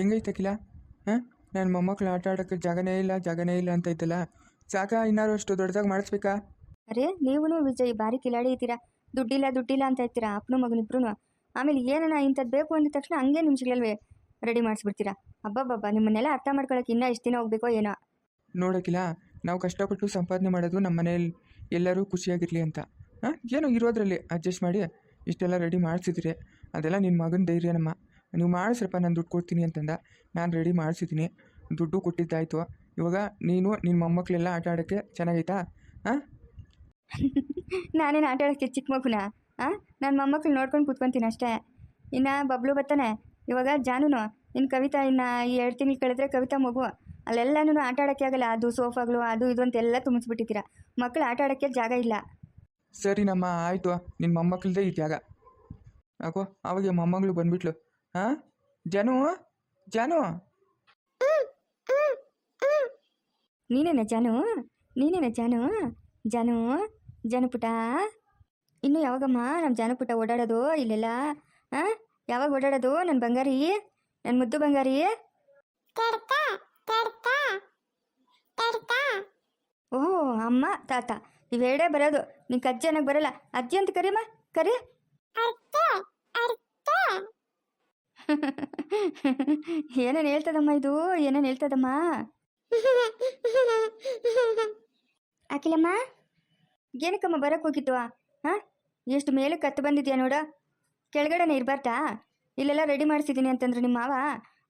ಹೆಂಗೈತೆ ಅಖಿಲ? ಹಾಂ, ನನ್ನ ಮೊಮ್ಮಕ್ಳು ಆಟ ಆಡೋಕ್ಕೆ ಜಾಗನೇ ಇಲ್ಲ ಅಂತ ಇದ್ದಲ್ಲ, ಸಾಕ ಇನ್ನಾರು ಅಷ್ಟು ದೊಡ್ಡದಾಗಿ ಮಾಡಿಸ್ಬೇಕಾ? ಅರೆ ನೀವು ವಿಜಯ್ ಭಾರಿ ಕಿಲಾಡಿ ಇದ್ದೀರಾ. ದುಡ್ಡಿಲ್ಲ ಅಂತ ಇರ್ತೀರಾ ಅಪ್ಪನ ಮಗನಿಬ್ರು. ಆಮೇಲೆ ಏನನ ಇಂಥದ್ದು ಬೇಕು ಅಂದ ತಕ್ಷಣ ಹಂಗೆ ನಿಮಿಷಗಳಲ್ವೇ ರೆಡಿ ಮಾಡಿಸ್ಬಿಡ್ತೀರಾ. ಅಬ್ಬಬ್ಬಬ್ಬ, ನಿಮ್ಮನ್ನೆಲ್ಲ ಅರ್ಥ ಮಾಡ್ಕೊಳಕ್ಕೆ ಇನ್ನೂ ಎಷ್ಟು ದಿನ ಹೋಗ್ಬೇಕೋ ಏನೋ. ನೋಡೋಕ್ಕಿಲ್ಲ, ನಾವು ಕಷ್ಟಪಟ್ಟು ಸಂಪಾದನೆ ಮಾಡೋದು ನಮ್ಮ ಮನೇಲಿ ಎಲ್ಲರೂ ಖುಷಿಯಾಗಿರಲಿ ಅಂತ. ಹಾಂ, ಏನೋ ಇರೋದ್ರಲ್ಲಿ ಅಡ್ಜಸ್ಟ್ ಮಾಡಿ ಇಷ್ಟೆಲ್ಲ ರೆಡಿ ಮಾಡಿಸಿದ್ರಿ. ಅದೆಲ್ಲ ನಿನ್ನ ಮಗನ ಧೈರ್ಯ ನಮ್ಮ. ನೀವು ಮಾಡಿಸ್ರಪ್ಪ, ನಾನು ದುಡ್ಡು ಕೊಡ್ತೀನಿ ಅಂತಂದ. ನಾನು ರೆಡಿ ಮಾಡಿಸಿದ್ದೀನಿ, ದುಡ್ಡು ಕೊಟ್ಟಿದ್ದಾಯಿತು. ಇವಾಗ ನೀನು ನಿನ್ನ ಮೊಮ್ಮಕ್ಕಳೆಲ್ಲ ಆಟ ಆಡೋಕ್ಕೆ ಚೆನ್ನಾಗೈತಾ? ಹಾಂ ನಾನೇನು ಆಟ ಆಡೋಕ್ಕೆ ಚಿಕ್ಕ ಮಗುನಾ? ನನ್ನ ಮೊಮ್ಮಕ್ಳು ನೋಡ್ಕೊಂಡು ಕೂತ್ಕೊತೀನಿ ಅಷ್ಟೇ. ಇನ್ನು ಬಬ್ಲು ಬರ್ತಾನೆ, ಇವಾಗ ಜಾನುನು, ಇನ್ನು ಕವಿತಾ ಇನ್ನು 2 ತಿಂಗಳು ಕಳೆದ್ರೆ ಕವಿತಾ ಮಗು. ಅಲ್ಲೆಲ್ಲನೂ ಆಟ ಆಡೋಕ್ಕೆ ಆಗಲ್ಲ. ಅದು ಸೋಫಾಗಳು ಅದು ಇದು ಅಂತೆಲ್ಲ ತುಂಬಿಸ್ಬಿಟ್ಟಿದ್ದೀರಾ. ಮಕ್ಕಳು ಆಟ ಆಡೋಕ್ಕೆ ಜಾಗ ಇಲ್ಲ. ಸರಿ ನಮ್ಮ, ಆಯಿತು, ನಿನ್ನ ಮೊಮ್ಮಕ್ಕಳದೇ ಈ ಜಾಗ. ಯಾಕೋ ಅವಾಗ ಮೊಮ್ಮಗಳು ಬಂದ್ಬಿಟ್ಲು. ಹಾಂ, ಜಾನು ನೀನೇನ ಜಾನು ಪುಟ? ಇನ್ನು ಯಾವಾಗಮ್ಮ ನಮ್ಮ ಜಾನು ಪುಟ ಓಡಾಡೋದು ಇಲ್ಲೆಲ್ಲ? ಯಾವಾಗ ಓಡಾಡೋದು ನನ್ನ ಬಂಗಾರಿ, ನನ್ನ ಮುದ್ದು ಬಂಗಾರಿ? ಓಹೋ, ಅಮ್ಮ ತಾತ ಇವೆರಡೇ ಬರೋದು. ನಿಂಗೆ ಅಜ್ಜಿ ಅನ್ನಕ್ಕೆ ಬರಲ್ಲ. ಅಜ್ಜಿ ಅಂತ ಕರಿಯಮ್ಮ, ಕರಿ. ಏನೇನು ಹೇಳ್ತದಮ್ಮ ಇದು, ಏನೇನು ಹೇಳ್ತದಮ್ಮ? ಅಖಿಲಮ್ಮ, ಏನಕ್ಕಮ್ಮ ಬರೋಕ್ಕೆ ಹೋಗಿತ್ತು? ಎಷ್ಟು ಮೇಲೆ ಕತ್ತು ಬಂದಿದ್ಯಾ ನೋಡ. ಕೆಳಗಡೆನೇ ಇರಬಾರ್ದಾ? ಇಲ್ಲೆಲ್ಲ ರೆಡಿ ಮಾಡಿಸಿದ್ದೀನಿ ಅಂತಂದ್ರೆ ನಿಮ್ಮ ಮಾವ,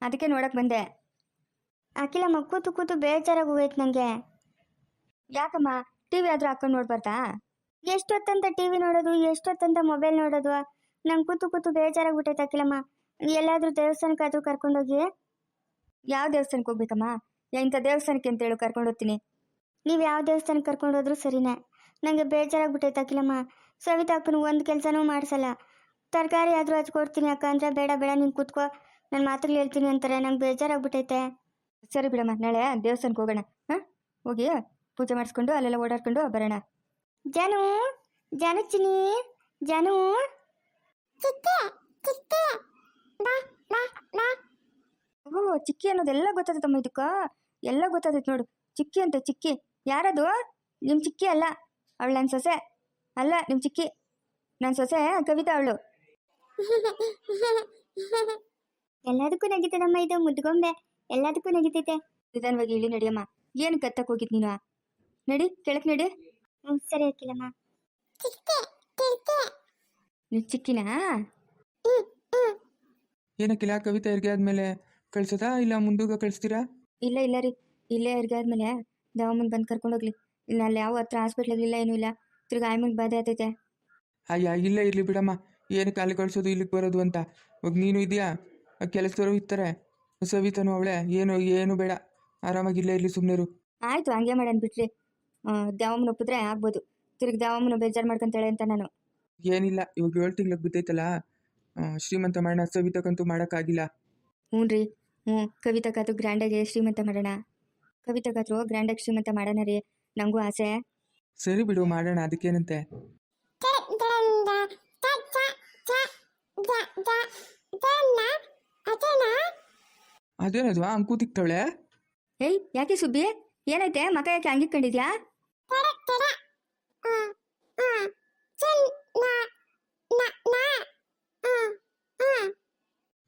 ಅದಕ್ಕೆ ನೋಡಕ್ಕೆ ಬಂದೆ. ಅಖಿಲಮ್ಮ, ಕೂತು ಬೇಜಾರಾಗಿ ಹೋಯ್ತು ನನಗೆ. ಯಾಕಮ್ಮ, ಟಿ ವಿ ಆದರೂ ಹಾಕೊಂಡು ನೋಡ್ಬಾರ್ದಾ? ಎಷ್ಟೊತ್ತಂತ ಟಿ ವಿ ನೋಡೋದು, ಎಷ್ಟೊತ್ತಂತ ಮೊಬೈಲ್ ನೋಡೋದು? ನಂಗೆ ಕೂತು ಬೇಜಾರಾಗ್ಬಿಟ್ಟೈತೆ ಅಖಿಲಮ್ಮ. ಎಲ್ಲಾದರೂ ದೇವಸ್ಥಾನಕ್ಕಾದರೂ ಕರ್ಕೊಂಡೋಗಿ. ಯಾವ ದೇವಸ್ಥಾನಕ್ಕೆ ಹೋಗ್ಬೇಕಮ್ಮ? ಇಂಥ ದೇವಸ್ಥಾನಕ್ಕೆ ಅಂತೇಳು ಕರ್ಕೊಂಡು ಹೋಗ್ತೀನಿ. ನೀವು ಯಾವ ದೇವಸ್ಥಾನಕ್ಕೆ ಕರ್ಕೊಂಡೋದ್ರೂ ಸರಿನೇ. ನನಗೆ ಬೇಜಾರಾಗ್ಬಿಟ್ಟೈತೆ ಅಖಿಲಮ್ಮ. ಸವಿತಾ ಅಕ್ಕನು ಒಂದು ಕೆಲಸನೂ ಮಾಡಿಸಲ್ಲ. ತರಕಾರಿ ಆದರೂ ಹಚ್ಕೊಡ್ತೀನಿ ಅಕ್ಕ ಅಂದರೆ, ಬೇಡ ನೀನು ಕೂತ್ಕೋ, ನನ್ನ ಮಾತುಗಳು ಹೇಳ್ತೀನಿ ಅಂತಾರೆ. ನಂಗೆ ಬೇಜಾರಾಗ್ಬಿಟ್ಟೈತೆ. ಸರಿ ಬಿಡಮ್ಮ, ನಾಳೆ ದೇವಸ್ಥಾನಕ್ಕೆ ಹೋಗೋಣ. ಹೋಗಿ ಪೂಜೆ ಮಾಡಿಸ್ಕೊಂಡು ಅಲ್ಲೆಲ್ಲ ಓಡಾಡ್ಕೊಂಡು ಬರೋಣ. ಜಾನು ಚಿನ್ನಿ, ಜಾನು ಓ, ಚಿಕ್ಕಿ ಅನ್ನೋದೆಲ್ಲ ಗೊತ್ತಾಯ್ತಮ್ಮ. ಇದಕ್ಕ ಎಲ್ಲ ಗೊತ್ತಾಯ್ತು ನೋಡು. ಚಿಕ್ಕಿ ಅಂತ, ಚಿಕ್ಕಿ ಯಾರದು? ನಿಮ್ಮ ಚಿಕ್ಕಿ ಅಲ್ಲ, ಅವಳು ನನ್ನ ಸೊಸೆ ಅಲ್ಲ. ನಿಮ್ಮ ಚಿಕ್ಕಿ ನನ್ನ ಸೊಸೆ ಕವಿತಾ, ಅವಳು. ಎಲ್ಲದಕ್ಕೂ ನಗಿತದಮ್ಮ ಇದು ಮುದ್ದುಗೊಂಬೆ, ಎಲ್ಲದಕ್ಕೂ ನಗಿತೈತೆ. ನಿಧಾನವಾಗಿ ಇಳಿ ನಡಿಯಮ್ಮ. ಏನು ಕತ್ತಕ್ಕೆ ಹೋಗಿದ್ ನೀನು? ನಡಿ, ಕೆಳಕ್ಕೆ ನಡಿ. ಸರಿ ಹಾಕಿಲ್ಲಮ್ಮ. ನೀವು ಚಿಕ್ಕಿನಾ? ಏನಕ್ಕಿಲ್ಲ, ಕವಿತಾ ಹೆರಿಗೆ ಆದಮೇಲೆ ಕಳ್ಸೋದಾ ಇಲ್ಲ ಮುಂದೂಗ ಕಳಿಸ್ತೀರಾ? ಇಲ್ಲ ರೀ, ಇಲ್ಲೇ ಹೆರಿಗೆ ಆದಮೇಲೆ ದವಾಮನ್ ಬಂದು ಕರ್ಕೊಂಡೋಗ್ಲಿ. ಇಲ್ಲ ಅಲ್ಲಿ ಯಾವ ಹತ್ರ ಹಾಸ್ಪಿಟ್ಲಿಲ್ಲ, ಏನೂ ಇಲ್ಲ. ತಿರ್ಗಿ ಆಯ್ಮಂಗೆ ಬಾಧೆ ಆಗ್ತೈತೆ. ಅಯ್ಯ, ಇಲ್ಲೇ ಇರಲಿ ಬಿಡಮ್ಮ. ಏನಕ್ಕೆ ಅಲ್ಲಿ ಕಳಿಸೋದು ಇಲ್ಲಿಗೆ ಬರೋದು ಅಂತ. ಇವಾಗ ನೀನು ಇದೆಯಾ, ಕೆಲಸದವರು ಇರ್ತಾರೆ, ಸವಿತಾನು ಅವಳೆ. ಏನು ಬೇಡ, ಆರಾಮಾಗಿ ಇಲ್ಲೇ ಇರಲಿ, ಸುಮ್ಮನೆರು. ಆಯಿತು, ಹಂಗೆ ಮಾಡೋಣ ಬಿಟ್ರಿ. ದೇವಮ್ಮನ ಒಪ್ಪಿದ್ರೆ ಆಗ್ಬೋದು. ತಿರ್ಗಿ ದೇವಮ್ಮನ ಬೇಜಾರು ಮಾಡ್ಕೊಂತಾಳೆ ಅಂತ ನಾನು. ಏನಿಲ್ಲ, ಇವಾಗ 7 ತಿಂಗ್ಳಿಗೆ ಬಿದ್ದೈತಲ್ಲ, ಶ್ರೀಮಂತ ಮಾಡೋಣ. ಸವಿತಕ್ಕಂತೂ ಮಾಡೋಕ್ಕಾಗಿಲ್ಲ. ಹ್ಞೂ ರೀ, ಕವಿತಕ್ಕಾದ್ರೂ ಗ್ರ್ಯಾಂಡಾಗಿ ಶ್ರೀಮಂತ ಮಾಡೋಣ. ಕವಿತಕ್ಕಾದ್ರೂ ಗ್ರ್ಯಾಂಡಾಗಿ ಶ್ರೀಮಂತ ಮಾಡೋಣ ರೀ, ನನಗೂ ಆಸೆ. ಸರಿ ಬಿಡು, ಮಾಡೋಣ, ಅದಕ್ಕೇನಂತೆ. ಅದೇನದು ಅಂಕೂತಿಕ್ತಾವಳೆ? ಏಯ್, ಯಾಕೆ ಸುಬ್ಬಿ, ಏನೈತೆ? ಮಕ ಯಾಕೆ ಹಂಗಿಕೊಂಡಿದ್ಯಾ?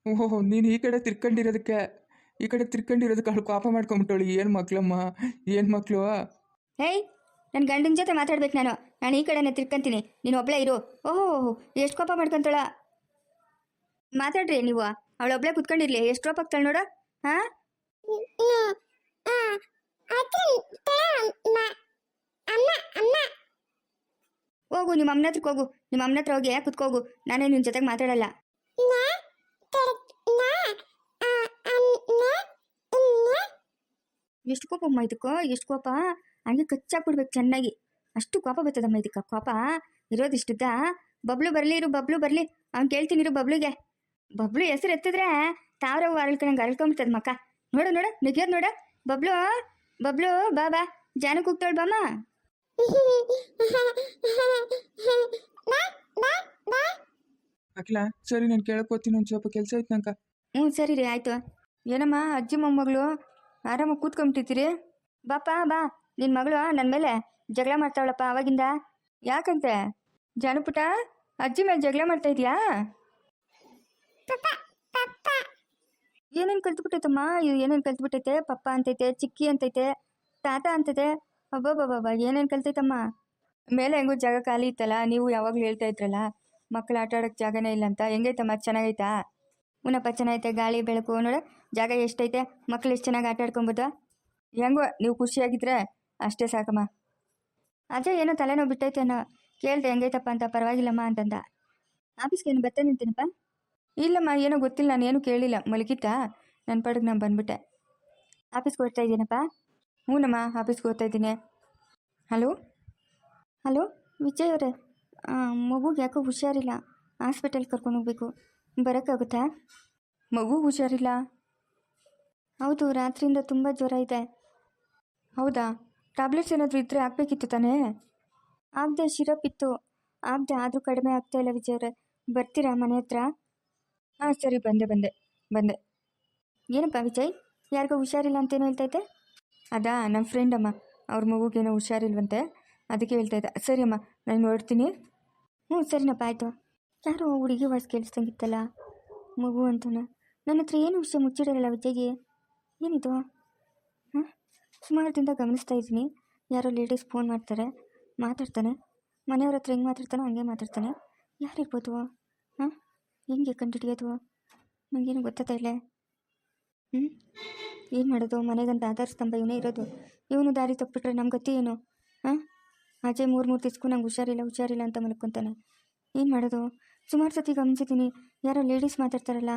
ಓಹೋ, ನೀನು ಈ ಕಡೆ ತಿರ್ಕೊಂಡಿರೋದಕ್ಕೆ ಅವಳು ಕೋಪ ಮಾಡ್ಕೊಂಬಿಟ್ಟವಳು. ಏನು ಮಕ್ಕಳು? ಹೇಯ್, ನನ್ನ ಗಂಡನ ಜೊತೆ ಮಾತಾಡ್ಬೇಕು ನಾನು ಈ ಕಡೆನೇ ತಿರ್ಕೊಂತೀನಿ, ನೀನು ಒಬ್ಳೆ ಇರು. ಓಹೋ, ಎಷ್ಟು ಕೋಪ ಮಾಡ್ಕೊಂತಾಳ. ಮಾತಾಡ್ರಿ ನೀವು, ಅವಳೊಬ್ಳೆ ಕುತ್ಕೊಂಡಿರ್ಲಿ, ಎಷ್ಟು ಕೋಪ ಆಗ್ತಾಳೆ ನೋಡು. ಹೋಗು, ನಿಮ್ಮ ಅಮ್ಮನ ಹತ್ರಕ್ಕೆ ಹೋಗು. ನಿಮ್ಮ ಅಮ್ಮನ ಹತ್ರ ಹೋಗಿ ಕುತ್ಕೋಗು. ನಾನೇ ನಿನ್ನ ಜೊತೆಗೆ ಮಾತಾಡಲ್ಲ. ಎಷ್ಟು ಕೋಪಮ್ಮ ಇದಕ್ಕೋ, ಎಷ್ಟು ಕೋಪ. ಹಂಗೆ ಕಚ್ಚಾಕ್ಬಿಡ್ಬೇಕು ಚೆನ್ನಾಗಿ. ಅಷ್ಟು ಕೋಪ ಬರ್ತದಮ್ಮ ಇದಕ್ಕೆ. ಕೋಪ ಇರೋದಿಷ್ಟುದ್ದ. ಬಬ್ಲು ಬರಲಿ. ಅವ್ನು ಕೇಳ್ತೀನಿ ಬಬ್ಲುಗೆ. ಬಬ್ಲು ಹೆಸರು ಎತ್ತಿದ್ರೆ ತಾವ್ರವು ಅರಳ್ಕೊಂಬಿಡ್ತದ ಮಕ್ಕ. ನೋಡು ನಿಗ್ಯೋದು ನೋಡು. ಬಬ್ಲು ಬಾ ಜಾನು ಕೂಗ್ತಾಳು ಬಾಮ. ಅಖಿಲ, ಸರಿ, ನಾನು ಕೇಳಕ್ ಹೋಗ್ತೀನಿ, ಒಂದು ಸ್ವಲ್ಪ ಕೆಲಸ ಐತೆ ನಂಕ. ಸರಿ ರೀ, ಆಯ್ತು. ಏನಮ್ಮ ಅಜ್ಜಿ ಮೊಮ್ಮಗಳು ಆರಾಮಾಗಿ ಕೂತ್ಕೊಂಬಿಟ್ಟಿದ್ದೀರಿ? ಬಾಪ ಬಾ, ನಿನ್ನ ಮಗಳು ನನ್ನ ಮೇಲೆ ಜಗಳ ಮಾಡ್ತಾವಳಪ್ಪ ಅವಾಗಿಂದ. ಯಾಕಂತೆ ಜಾನುಪುಟ, ಅಜ್ಜಿ ಮೇಲೆ ಜಗಳ ಮಾಡ್ತಾ ಇದೀಯಾ? ಏನೇನು ಕಲ್ತ್ಬಿಟ್ಟೈತಮ್ಮ ಇದು? ಏನೇನು ಕಲ್ತ್ಬಿಟ್ಟೈತೆ? ಪಪ್ಪ ಅಂತೈತೆ, ಚಿಕ್ಕಿ ಅಂತೈತೆ, ತಾತ ಅಂತೈತೆ. ಅಬ್ಬಬ್ಬಬ್ಬ ಏನೇನು ಕಲ್ತೈತಮ್ಮ? ಮೇಲೆ ಹೆಂಗೂ ಜಾಗ ಖಾಲಿ ಇತ್ತಲ್ಲ, ನೀವು ಯಾವಾಗಲೂ ಹೇಳ್ತಾ ಇದ್ರಲ್ಲ ಮಕ್ಕಳು ಆಟ ಆಡೋಕ್ಕೆ ಜಾಗನೇ ಇಲ್ಲ ಅಂತ. ಹೆಂಗೈತಮ್ಮ, ಚೆನ್ನಾಗೈತಾ? ಉನಪ್ಪ ಚೆನ್ನಾಗೈತೆ, ಗಾಳಿ ಬೆಳಕು ನೋಡ, ಜಾಗ ಎಷ್ಟೈತೆ, ಮಕ್ಳು ಎಷ್ಟು ಚೆನ್ನಾಗಿ ಆಟ ಆಡ್ಕೊಬೋದು. ಹೆಂಗೋ ನೀವು ಖುಷಿಯಾಗಿದ್ರೆ ಅಷ್ಟೇ ಸಾಕಮ್ಮ. ಅಜಯ್ ಏನೋ ತಲೆನೋವು ಬಿಟ್ಟೈತೆ ಅನ್ನೋ ಕೇಳ್ದೆ, ಹೆಂಗೈತಪ್ಪ ಅಂತ. ಪರವಾಗಿಲ್ಲಮ್ಮ ಅಂತಂದ. ಆಫೀಸ್ಗೆ ಏನು ಬರ್ತಾನೆ ನಿಂತೀನಪ್ಪ? ಇಲ್ಲಮ್ಮ, ಏನೋ ಗೊತ್ತಿಲ್ಲ, ನಾನು ಏನು ಕೇಳಿಲ್ಲ, ಮಲಗಿತ್ತಾ, ನನ್ನ ಪಾಡಿಗೆ ನಾನು ಬಂದ್ಬಿಟ್ಟೆ. ಆಫೀಸ್ಗೆ ಹೋಗ್ತಾ ಇದ್ದೀನಪ್ಪ? ಹ್ಞೂನಮ್ಮ, ಆಫೀಸ್ಗೆ ಹೋಗ್ತಾ ಇದ್ದೀನಿ. ಹಲೋ ಹಲೋ ವಿಜಯ್ ಅವರೇ, ಮಗುಗೆ ಯಾಕೋ ಹುಷಾರಿಲ್ಲ, ಹಾಸ್ಪಿಟಲ್ಗೆ ಕರ್ಕೊಂಡು ಹೋಗ್ಬೇಕು, ಬರೋಕ್ಕಾಗುತ್ತಾ? ಮಗು ಹುಷಾರಿಲ್ಲ? ಹೌದು, ರಾತ್ರಿಯಿಂದ ತುಂಬ ಜ್ವರ ಇದೆ. ಹೌದಾ? ಟ್ಯಾಬ್ಲೆಟ್ಸ್ ಏನಾದರೂ ಇದ್ದರೆ ಹಾಕಬೇಕಿತ್ತು ತಾನೇ? ಆಗದೆ, ಶಿರಪ್ ಇತ್ತು ಆಗದೆ, ಆದರೂ ಕಡಿಮೆ ಆಗ್ತಾ ಇಲ್ಲ ವಿಜಯ್ ಅವರೇ, ಬರ್ತೀರಾ ಮನೆ ಹತ್ರ? ಹಾಂ ಸರಿ, ಬಂದೆ. ಏನಪ್ಪ ವಿಜಯ್, ಯಾರಿಗೋ ಹುಷಾರಿಲ್ಲ ಅಂತೇನು ಹೇಳ್ತೈತೆ? ಅದಾ ನಮ್ಮ ಫ್ರೆಂಡ್ ಅಮ್ಮ, ಅವ್ರ ಮಗುಗೇನೋ ಹುಷಾರಿಲ್ವಂತೆ, ಅದಕ್ಕೆ ಹೇಳ್ತಾ ಇದ್ದೆ. ಸರಿ ಅಮ್ಮ, ನಾನು ನೋಡ್ತೀನಿ. ಹ್ಞೂ ಸರಿನಪ್ಪ, ಆಯಿತು. ಯಾರೋ ಹುಡುಗಿ ವಾಯ್ಸ್ ಕೇಳಿಸ್ದಂಗಿತ್ತಲ್ಲ, ಮಗು ಅಂತಾನೆ. ನನ್ನ ಹತ್ರ ಏನು ವಿಷಯ ಮುಚ್ಚಿಡಲ್ಲ ವಿಜಯ್ಗೆ, ಏನಿದು? ಹಾಂ, ಸುಮಾರು ದಿನದ ಗಮನಿಸ್ತಾ ಇದ್ದೀನಿ, ಯಾರೋ ಲೇಡೀಸ್ ಫೋನ್ ಮಾಡ್ತಾರೆ, ಮಾತಾಡ್ತಾನೆ, ಮನೆಯವ್ರ ಹತ್ರ ಹೆಂಗೆ ಮಾತಾಡ್ತಾನೋ ಹಂಗೆ ಮಾತಾಡ್ತಾನೆ. ಯಾರಿರ್ಬೋದು? ಹಾಂ, ಹೆಂಗೆ ಕಂಡುಹಿಡಿಯೋದು? ನನಗೇನು ಗೊತ್ತಾಗ್ತಾ ಇಲ್ಲ. ಏನು ಮಾಡೋದು? ಮನೆಗಂತ ಆಧಾರ ಸ್ತಂಭ ಇವನೇ ಇರೋದು, ಇವನು ದಾರಿ ತಪ್ಪಿಟ್ರೆ ನಮ್ಮ ಗತಿ ಏನು? ಹಾಂ, ಅಜಯ್ ಮೂರು ದಿವ್ಸಕ್ಕೂ ನಂಗೆ ಹುಷಾರಿಲ್ಲ ಅಂತ ಮಲ್ಕೊತಾನೆ. ಏನು ಮಾಡೋದು? ಸುಮಾರು ಸತಿ ಗಮನಿಸಿದ್ದೀನಿ, ಯಾರೋ ಲೇಡೀಸ್ ಮಾತಾಡ್ತಾರಲ್ಲ,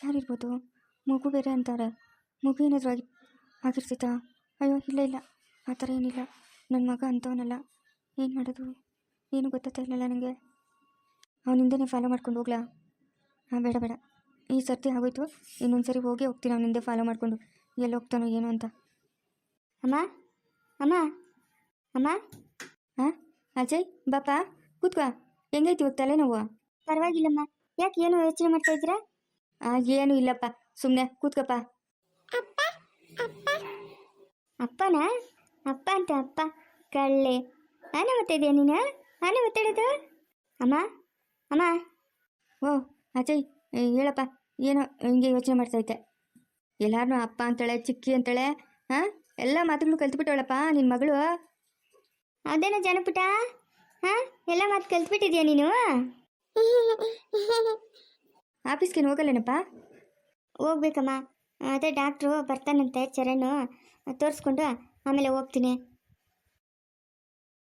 ಯಾರಿರ್ಬೋದು? ಮಗು ಬೇರೆ ಅಂತಾರೆ, ಮಗು ಏನಾದರೂ ಆಗಿರ್ತಿತ್ತಾ? ಅಯ್ಯೋ ಇಲ್ಲ, ಆ ಥರ ಏನಿಲ್ಲ, ನನ್ನ ಮಗ ಅಂಥವನಲ್ಲ. ಏನು ಮಾಡೋದು? ಏನು ಗೊತ್ತಾಗ್ತಾ ಇಲ್ಲಲ್ಲ ನನಗೆ. ಅವನಿಂದನೇ ಫಾಲೋ ಮಾಡ್ಕೊಂಡು ಹೋಗ್ಲಾ? ಹಾಂ, ಬೇಡ, ಈ ಸರ್ತಿ ಆಗೋಯ್ತು, ಇನ್ನೊಂದು ಸರಿ ಹೋಗ್ತೀನಿ ಅವನಿಂದೆ ಫಾಲೋ ಮಾಡಿಕೊಂಡು, ಎಲ್ಲಿ ಹೋಗ್ತಾನೋ ಏನೋ ಅಂತ. ಅಮ್ಮ ಹಾಂ, ಅಜಯ್ ಬಾಪಾ, ಕೂತ್ಕೋ. ಹೆಂಗೈತಿ ಇವಾಗ ತಲೆನೋವು? ಪರವಾಗಿಲ್ಲಮ್ಮ. ಯಾಕೆ, ಏನು ಯೋಚನೆ ಮಾಡ್ತಾ ಇದ್ದೀರಾ? ಏನು ಇಲ್ಲಪ್ಪ, ಸುಮ್ಮನೆ ಕೂತ್ಕಪ್ಪ. ಅಪ್ಪನಾ? ಅಪ್ಪ ಅಂತ ಅಪ್ಪ ಕಳ್ಳೆ. ಆನೆ ಓದ್ತಾ ನೀನು? ಆನೆ ಓದ್ತಾಡೋದು? ಅಮ್ಮ. ಓ ಅಜಯ್, ಹೇಳಪ್ಪ, ಏನೋ ಹಿಂಗೆ ಯೋಚನೆ ಮಾಡ್ತೈತೆ. ಎಲ್ಲಾರನ್ನೂ ಅಪ್ಪ ಅಂತಾಳೆ, ಚಿಕ್ಕಿ ಅಂತಾಳೆ, ಹಾಂ, ಎಲ್ಲ ಮಾತುಗಳು ಕಲ್ತ್ಬಿಟ್ಟವಳಪ್ಪ ನಿನ್ನ ಮಗಳು. ಅದೇನೋ ಜನಪುಟ, ಹಾಂ, ಎಲ್ಲ ಮಾತು ಕಲ್ತ್ಬಿಟ್ಟಿದ್ಯಾ ನೀನು? ಆಫೀಸ್ಗೆ ಹೋಗಲ್ಲೇನಪ್ಪ? ಹೋಗ್ಬೇಕಮ್ಮ, ಅದೇ ಡಾಕ್ಟ್ರು ಬರ್ತಾನಂತೆ, ಚರಣ್, ತೋರಿಸ್ಕೊಂಡು ಆಮೇಲೆ ಹೋಗ್ತೀನಿ.